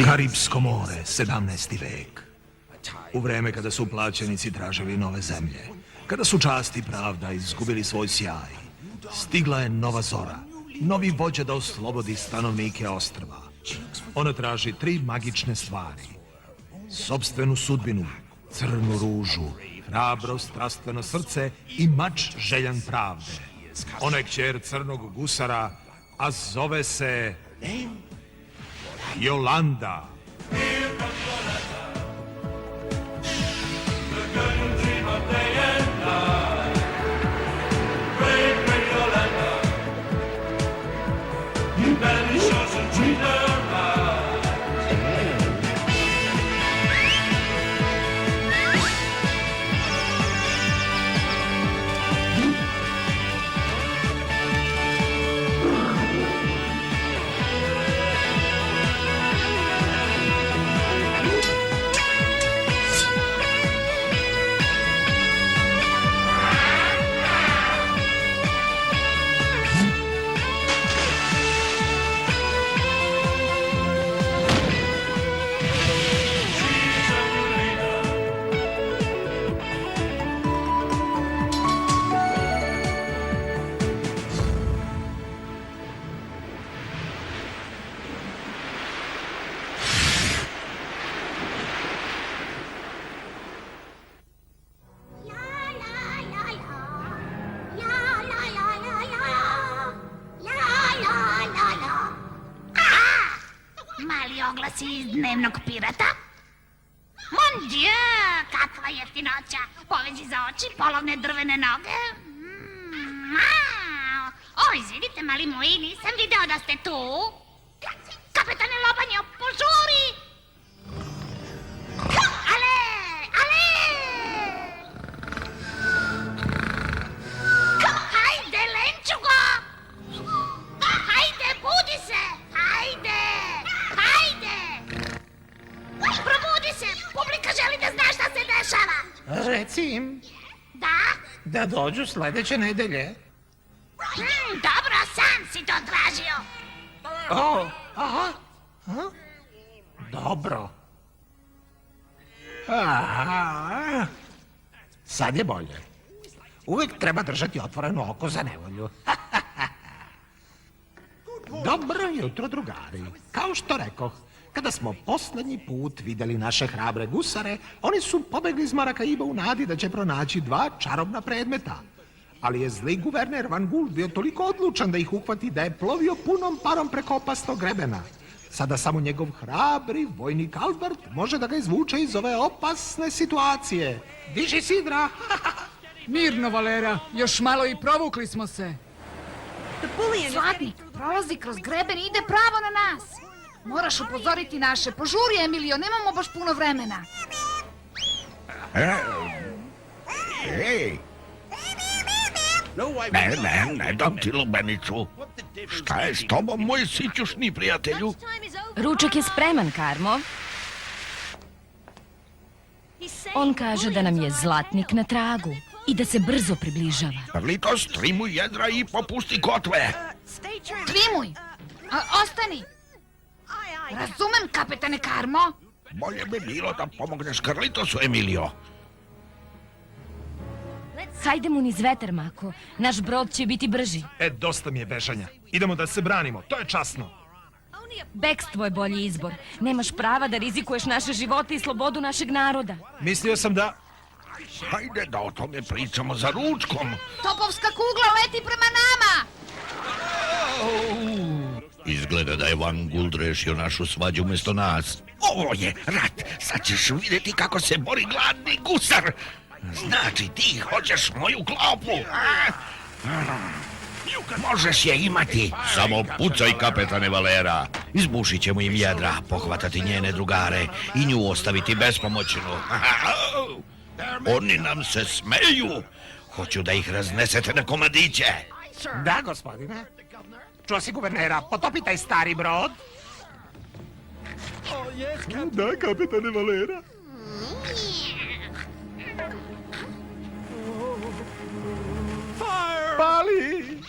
Karibsko more, 17. vek. U vreme kada su plaćenici tražili nove zemlje, kada su čast i pravda izgubili svoj sjaj, stigla je nova zora, novi vođa da oslobodi stanovnike ostrva. Ona traži 3 magične stvari. Sopstvenu sudbinu, crnu ružu, hrabro, strastveno srce i mač željan pravde. Ona je kćer crnog gusara, a zove se Jolanda. Oglasi iz dnevnog pirata? Mon Dieu, kakva jeftinoća! Poveđi za oči, polovne drvene noge. O, izvidite, mali moji, nisam video da ste tu. Kapetane Lobanjo, požuri! Ale! Hajde, lenčugo! Hajde, budi se! Hajde! Probudi se! Publika želi da zna šta se dešava! Reci im Da? da dođu sledeće nedelje. Dobro, sam si to tražio. Dobro. Sad je bolje. Uvijek treba držati otvoreno oko za nevolju. Dobro jutro, drugari. Kao što rekoh, kada smo poslednji put videli naše hrabre gusare, oni su pobegli iz Marakaiba u nadi da će pronaći 2 čarobna predmeta. Ali je zli guverner Van Gul bio toliko odlučan da ih uhvati da je plovio punom parom preko opasnog grebena. Sada samo njegov hrabri vojnik Albert može da ga izvuče iz ove opasne situacije. Diži sidra! Mirno, Valera, još malo i provukli smo se. Zlatnik prolazi kroz greben i ide pravo na nas. Moraš upozoriti naše. Požuri, Emilio, nemamo baš puno vremena. Ej! Ne dam ti lubenicu. Šta je s tobom, moj sićušni prijatelju? Ručak je spreman, Karmo. On kaže da nam je Zlatnik na tragu i da se brzo približava. Carlitos, trimuj jedra i popusti kotve. Trimuj! Ostani! Razumem, kapetane Karmo. Bolje bi bilo da pomogneš Carlitosu, Emilio. Hajde mu niz vetar, Mako. Naš brod će biti brži. Dosta mi je bežanja. Idemo da se branimo, to je časno. Bekstvo je bolji izbor. Nemaš prava da rizikuješ naše živote i slobodu našeg naroda. Mislio sam da... Hajde da o tome pričamo za ručkom. Topovska kugla leti prema nama! Izgleda da je Van Guld rešio našu svađu umjesto nas. Ovo je rat. Sad ćeš vidjeti kako se bori gladni gusar. Znači, ti hoćeš moju klopu. Možeš je imati. Samo pucaj, kapetane Valera. Izbušit ćemo im jedra, pohvatati njene drugare i nju ostaviti bespomoćnu. Oni nam se smeju. Hoću da ih raznesete na komadiće. Da, gospodine. Čuo si guvernera, potopi taj stari brod. Da, kapetane Valera. Pali!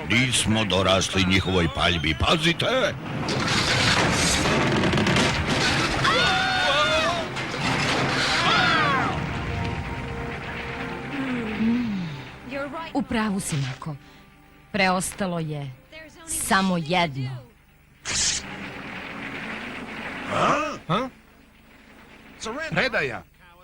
Nismo dorasli njihovoj paljbi, pazite! U pravu si, Mako. Preostalo je samo jedno. Predaja.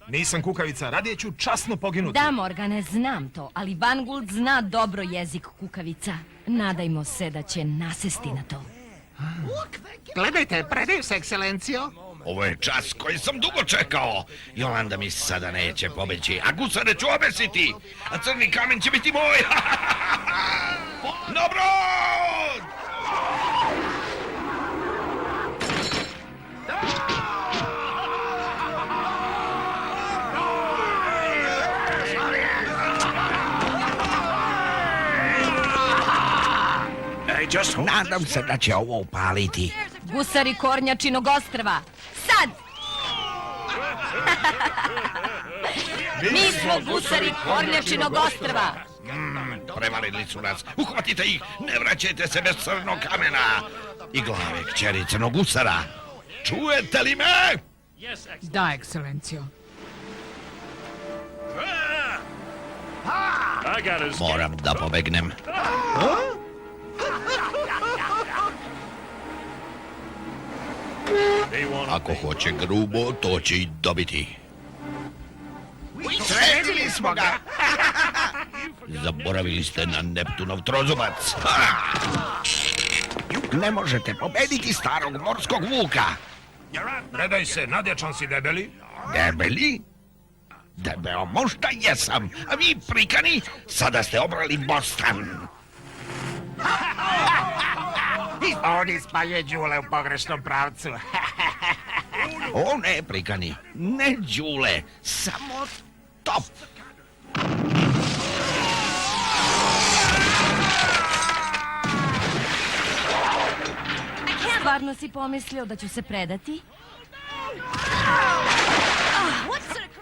Nisam kukavica, radije ću časno poginuti. Da, Morgane, znam to, ali Van Guld zna dobro jezik kukavica. Nadajmo se da će nasesti na to. Gledajte, predaju se, ekscelencijo. Ovo je čas koji sam dugo čekao. Jolanda mi sada neće pobeći, a gusare ću obesiti, a crni kamen će biti moj. Na brod! Nadam se da će ovo upaliti. Gusari Kornjačinog ostrva, sad! Mi smo gusari Kornjačinog ostrva. Prevarili su nas. Uhvatite ih, ne vraćajte se bez crnog kamena. I glave kćeri crnog gusara. Čujete li me? Da, ekscelencijo. Moram da pobegnem. Ako hoće grubo, to će i dobiti. Sredili smo ga! Zaboravili ste na Neptunov trozubac. Ne možete pobediti starog morskog vuka. Predaj se, nadjačan si, debeli. Debeli? Debeo možda jesam, a vi prikani, sada ste obrali Bostan. Oni spaljuje đule u pogrešnom pravcu. O ne, prikani, ne đule, samo top. Stvarno si pomislio da ću se predati?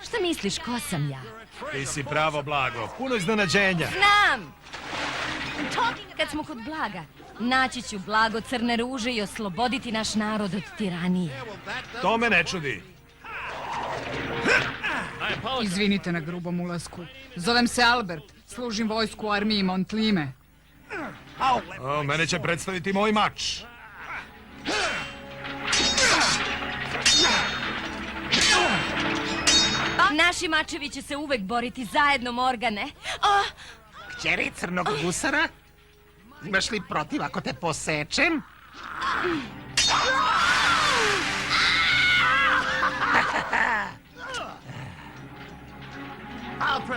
Šta misliš, ko sam ja? Ti si pravo blago, puno iznenađenja. Znam! Kad smo kod blaga, naći ću blago crne ruže i osloboditi naš narod od tiranije. To me ne čudi. Izvinite na grubom ulasku. Zovem se Albert, služim vojsku u armiji Montlime. O, mene će predstaviti moj mač. Naši mačevi će se uvek boriti zajedno, Morgane. Kćeri crnog gusara? Imaš li protiv ako te posečem?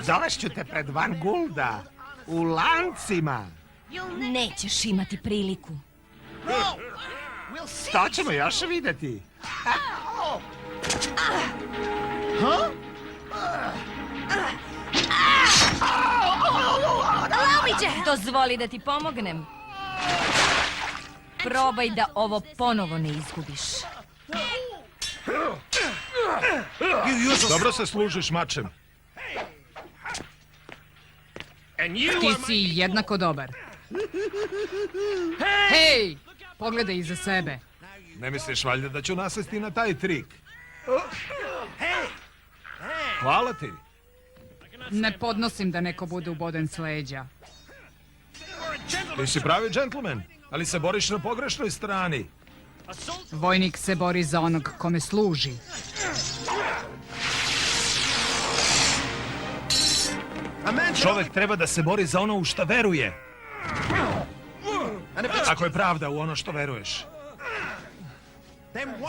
Dovešću te pred Van Gulda. U lancima. Nećeš imati priliku. To ćemo još vidjeti. Dozvoli da ti pomognem. Probaj da ovo ponovo ne izgubiš. Dobro se služiš mačem. Ti si jednako dobar. Hej! Pogledaj iza sebe. Ne misliš valjda da ću nasesti na taj trik? Hvala ti. Ne podnosim da neko bude uboden s leđa. Ti si pravi džentlmen, ali se boriš na pogrešnoj strani. Vojnik se bori za onog kome služi. Čovek treba da se bori za ono u šta veruje. Ako je pravda u ono što veruješ.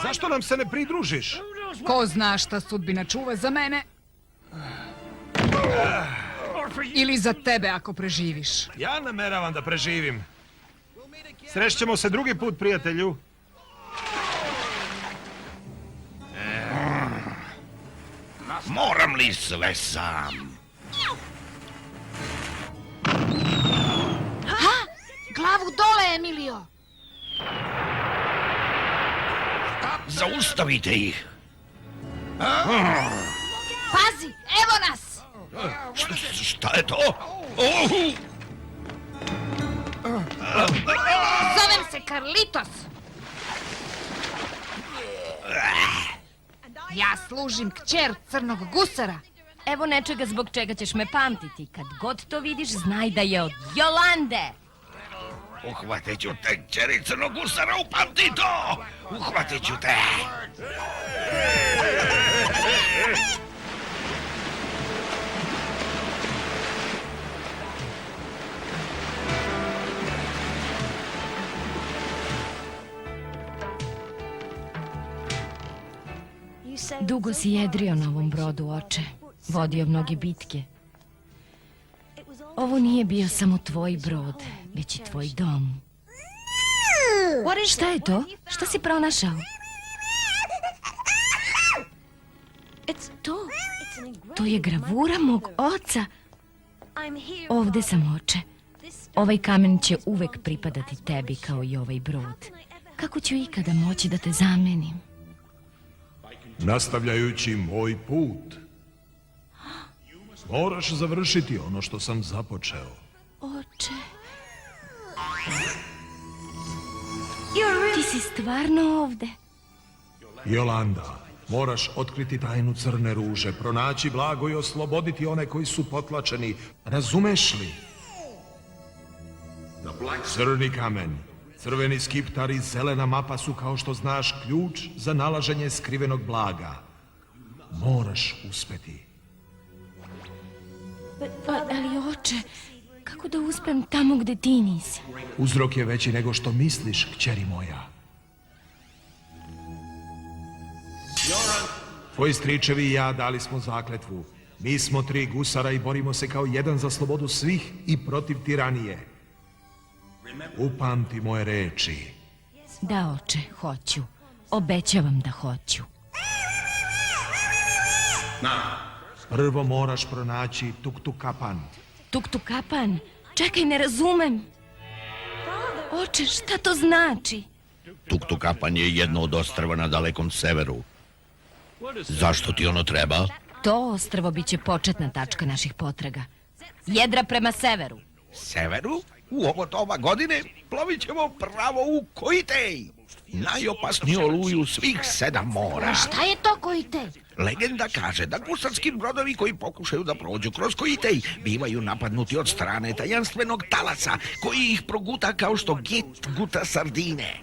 Zašto nam se ne pridružiš? Ko zna šta sudbina čuva za mene? Ili za tebe ako preživiš. Ja nameravam da preživim. Srećemo se drugi put, prijatelju. Moram li sve sam? Glavu dole, Emilio! Zaustavite ih. Pazi, evo nas! Šta je to? Zovem se Carlitos. Ja služim kćer crnog gusara. Evo nečega zbog čega ćeš me pamtiti. Kad god to vidiš, znaj da je od Jolande. Uhvatit ću te, kćeri crnog gusara, upamti to! Uhvatit ću te! Dugo si jedrio na ovom brodu, oče. Vodio mnoge bitke. Ovo nije bio samo tvoj brod, već i tvoj dom. Šta je to? Šta si pronašao? To je gravura mog oca. Ovde sam, oče. Ovaj kamen će uvek pripadati tebi kao i ovaj brod. Kako ću ikada moći da te zamenim? Nastavljajući moj put, moraš završiti ono što sam započeo. Oče... Ti si stvarno ovde? Jolanda, moraš otkriti tajnu crne ruže, pronaći blago i osloboditi one koji su potlačeni. Razumeš li? Crni kamen, crveni skiptar i zelena mapa su, kao što znaš, ključ za nalaženje skrivenog blaga. Moraš uspeti. Ali oče, kako da uspem tamo gde ti nisi? Uzrok je veći nego što misliš, kćeri moja. Tvoji stričevi i ja dali smo zakletvu. Mi smo 3 gusara i borimo se kao jedan za slobodu svih i protiv tiranije. Upamti moje reči. Da, oče, hoću. Obećavam da hoću. Prvo moraš pronaći Tuktukapan. Tuktukapan? Čekaj, ne razumem. Oče, šta to znači? Tuktukapan je jedno od ostrva na dalekom severu. Zašto ti ono treba? To ostrvo biće početna tačka naših potraga. Jedra prema severu. Severu? U ovo doba godine plovit ćemo pravo u Koitej. Najopasniju oluju svih 7 mora. Šta je to Koitej? Legenda kaže da gusarski brodovi koji pokušaju da prođu kroz Koitej bivaju napadnuti od strane tajanstvenog talasa koji ih proguta kao što git guta sardine.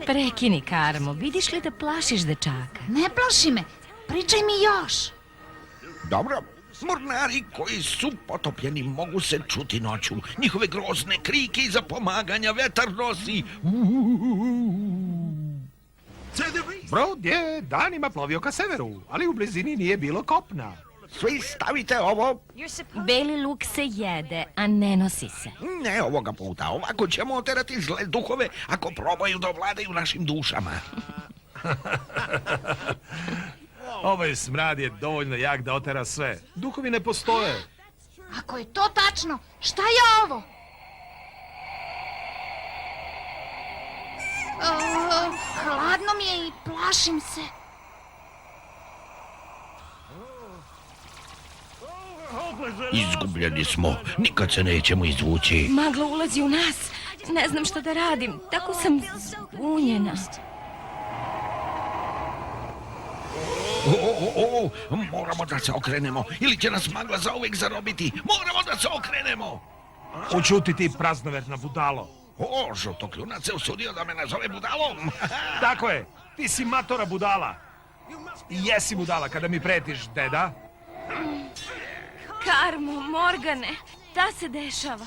Prekini, Karmo, vidiš li da plašiš dečaka? Ne plaši me. Pričaj mi još. Dobro, mornari koji su potopljeni mogu se čuti noću. Njihove grozne krike iza pomaganja vetar nosi. Brod je danima plovio ka severu, ali u blizini nije bilo kopna. Svi stavite ovo. Beli luk se jede, a ne nosi se. Ne ovoga puta, ovako ćemo oterati zle duhove ako probaju da ovladaju našim dušama. Ovaj smrad je dovoljno jak da otera sve. Duhovi ne postoje. Ako je to tačno, šta je ovo? Hladno mi je i plašim se. Izgubljeni smo, nikad se nećemo izvući. Magla ulazi u nas. Ne znam šta da radim. Tako sam zbunjena. Moramo da se okrenemo, ili će nas magla zauvek zarobiti. Moramo da se okrenemo. Učuti ti praznoverna budalo. Žutokljunac se usudio da me nazove budalom. Tako je, ti si matora budala. I jesi budala kada mi pretiš, deda. Karmo, Morgane, šta se dešava?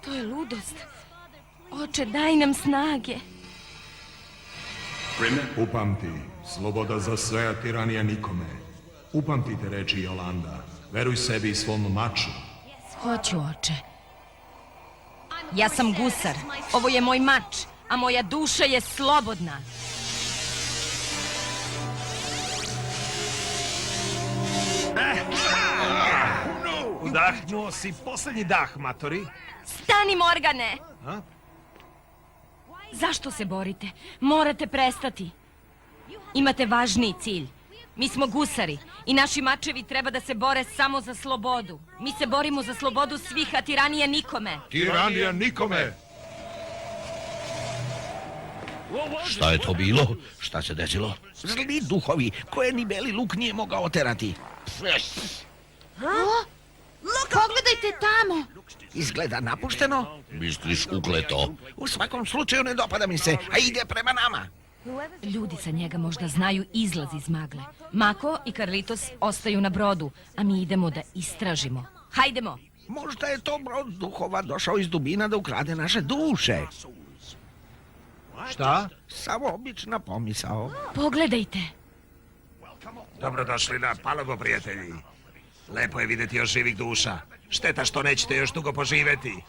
To je ludost. Oče, daj nam snage. Upamti, sloboda za sve, a tiranija nikome. Upamtite reči Jolanda. Veruj sebi i svom maču. Hoću, oče. Ja sam gusar. Ovo je moj mač, a moja duša je slobodna. Udahnuo si poslednji dah, matori. Stani, Morgane! Zašto se borite? Morate prestati. Imate važniji cilj. Mi smo gusari i naši mačevi treba da se bore samo za slobodu. Mi se borimo za slobodu svih, a tiranija nikome. Tiranija nikome. Šta je to bilo? Šta se desilo? Zli duhovi koje ni beli luk nije mogao oterati. Pogledajte tamo. Izgleda napušteno. Misliš ukleto? U svakom slučaju ne dopada mi se, a ide prema nama. Ljudi sa njega možda znaju izlaz iz magle. Mako i Carlitos ostaju na brodu, a mi idemo da istražimo. Hajdemo! Možda je to brod duhova došao iz dubina da ukrade naše duše. Šta? Samo obična pomisao. Pogledajte! Dobrodošli na Palago, prijatelji. Lepo je vidjeti još živih duša. Šteta što nećete još dugo poživjeti.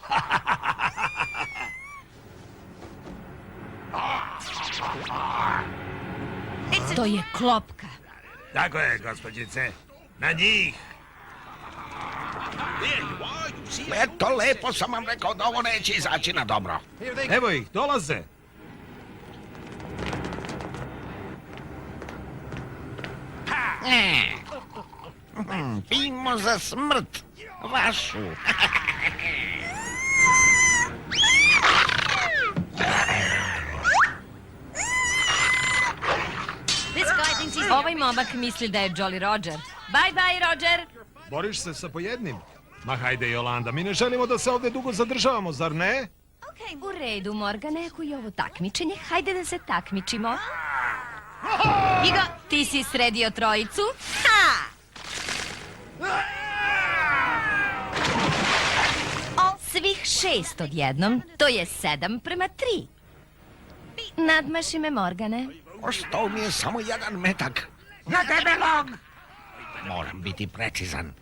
To je klopka. Tako je, gospođice. Na njih. Eto, lepo sam vam rekao da ovo neće izaći na dobro. Evo ih, dolaze. Pijmo za smrt. Vašu. Ovaj momak misli da je Jolly Roger. Bye bye, Roger! Boriš se sa pojednim? Ma hajde, Jolanda, mi ne želimo da se ovdje dugo zadržavamo, zar ne? U redu, Morgane, ako je ovo takmičenje, hajde da se takmičimo. Igo, ti si sredio trojicu? Ha! Svih 6 odjednom, to je 7:3. Nadmaši me, Morgane. Ostao mi je samo jedan metak. Na debelog! Moram biti precizan.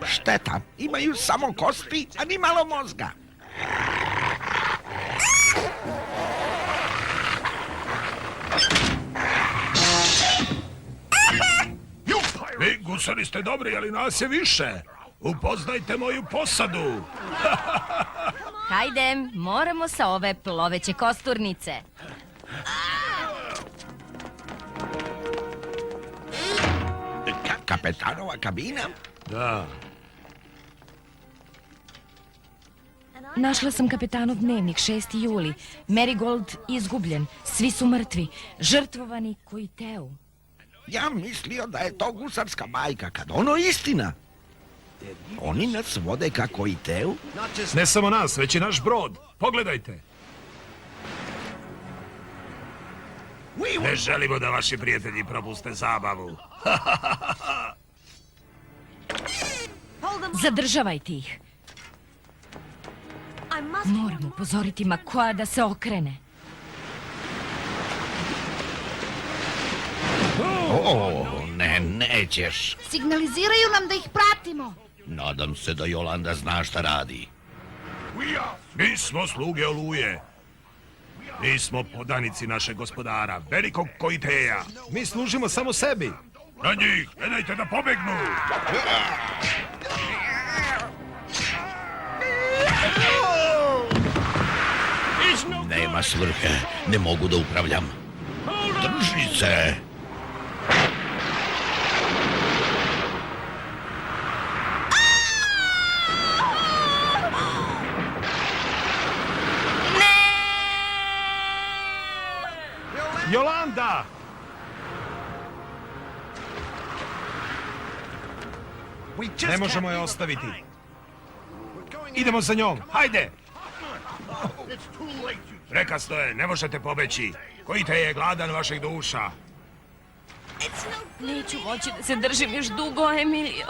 Šteta, imaju samo kosti, a ni malo mozga. Vi, gusari, ste dobri, ali nas je više. Upoznajte moju posadu. Hajde, moramo sa ove ploveće kosturnice. Kapetanova kabina? Da. Našla sam kapetanov dnevnik, 6. juli. Marigold izgubljen, svi su mrtvi, žrtvovani koji teu. Ja mislio da je to gusarska bajka, kad ono istina. Oni nas vode kako i teu. Ne samo nas, već i naš brod. Pogledajte. Ne želimo da vaši prijatelji propuste zabavu. Zadržavajte ih. Moramo upozoriti Makoa da se okrene. O, ne, nećeš. Signaliziraju nam da ih pratimo. Nadam se da Jolanda zna šta radi. Mi smo sluge Oluje. Mi smo podanici našeg gospodara, velikog Koiteja. Mi služimo samo sebi. Na njih, ne dajte da pobegnu. Nema svrhe, ne mogu da upravljam. Drži se! Jolanda! Ne možemo je ostaviti. Idemo za njom, hajde! Prekasno je, ne možete pobeći. Koitej je gladan vaših duša. Neću moći da se držim još dugo, Emilio.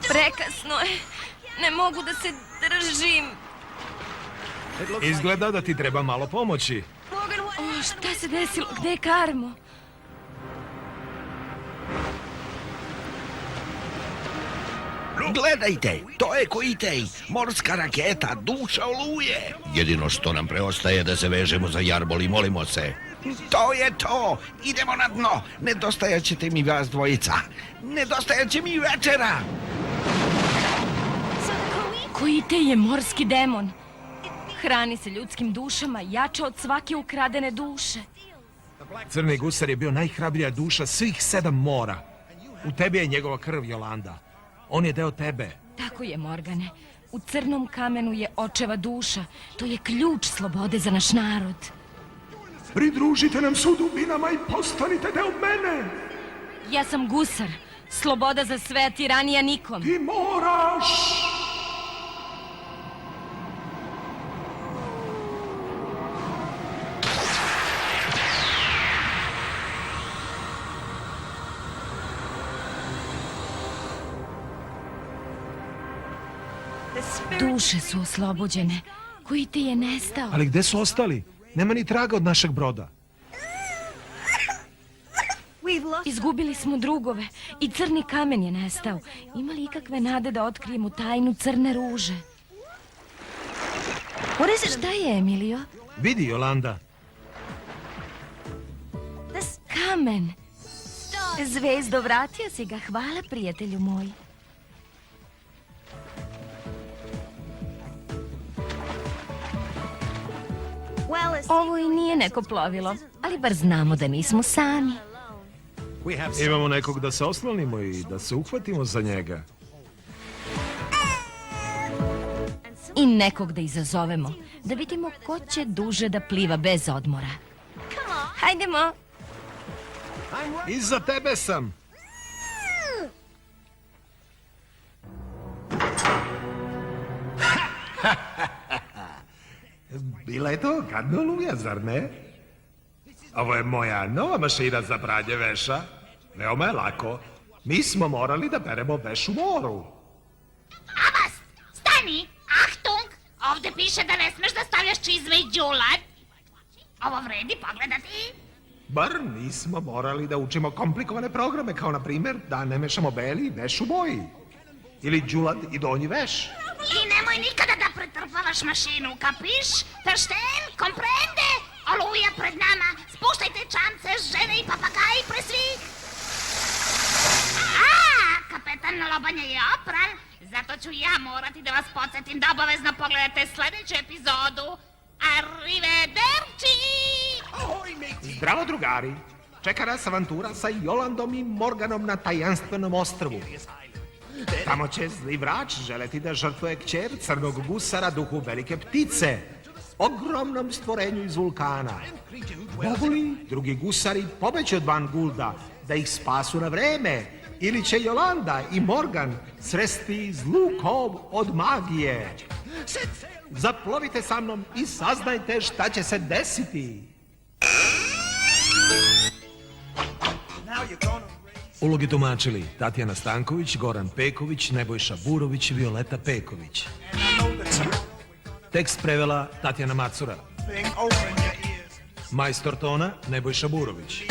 Prekasno je. Ne mogu da se držim. Izgleda da ti treba malo pomoći. O, šta se desilo? Gde je Karmo? Gledajte, to je Koitej, morska raketa, duša Oluje. Jedino što nam preostaje da se vežemo za jarbol i molimo se. To je to, idemo na dno, nedostajat ćete mi vas dvojica, nedostajat će mi večera. Koji te je morski demon? Hrani se ljudskim dušama, jača od svake ukradene duše. Crni gusar je bio najhrabrija duša svih 7 mora. U tebi je njegova krv, Jolanda. On je deo tebe. Tako je, Morgane. U crnom kamenu je očeva duša. To je ključ slobode za naš narod. Pridružite nam se u dubinama i postanite deo mene. Ja sam gusar. Sloboda za sve, tiranija nikom. Ti moraš. Duše su oslobođene. Koji ti je nestao? Ali gde su ostali? Nema ni traga od našeg broda. Izgubili smo drugove i crni kamen je nestao. Ima li ikakve nade da otkrijemo tajnu crne ruže? Šta je, Emilio? Vidi, Jolanda. Kamen. Zvezdo, vratio si ga. Hvala, prijatelju moj. Ovo i nije neko plovilo, ali bar znamo da nismo sami. Imamo nekog da se oslonimo i da se uhvatimo za njega. I nekog da izazovemo, da vidimo ko će duže da pliva bez odmora. Hajdemo! Iza tebe sam. Bila je to gadna oluja, zar ne? Ovo je moja nova mašina za pranje veša. Veoma je lako. Mi smo morali da beremo veš u moru. Avast, stani! Achtung! Ovde piše da ne smeš da stavljaš čizme i đulat. Ovo vredi pogledati. Bar nismo morali da učimo komplikovane programe, kao na primjer da ne mešamo beli veš u boji. Ili đulat i donji veš. I nemoj nikada da pretrpavaš mašinu, kapiš? Verstehen? Komprende? Oluja pred nama. Spuštajte čamce, žene i papagaji pre svih. Kapetan Lobanja je opran. Zato ću ja morati da vas podsjetim da obavezno pogledate sljedeću epizodu. Arrivederci! Zdravo, drugari. Čeka nas avantura sa Jolandom i Morganom na tajanstvenom ostrvu. Tamo će zli vrač želeti da žrtvuje kćer crnog gusara duhu velike ptice, ogromnom stvorenju iz vulkana. Mogu li drugi gusari pobeći od Van Gulda da ih spasu na vreme? Ili će Jolanda i Morgan sresti zlu kov od magije? Zaplovite sa mnom i saznajte šta će se desiti. Ulogi tumačili Tatjana Stanković, Goran Peković, Nebojša Burović, Violeta Peković. Tekst prevela Tatjana Macura. Majstor tona Nebojša Burović.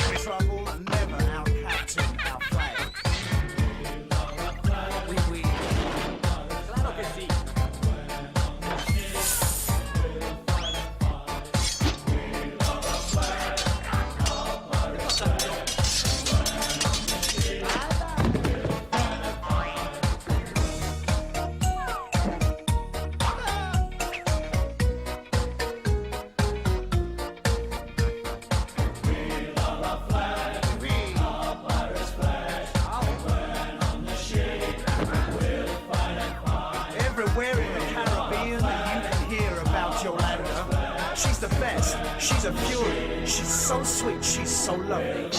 Everywhere in the Caribbean you can hear about Yolanda. She's the best, she's a fury, she's so sweet, she's so lovely.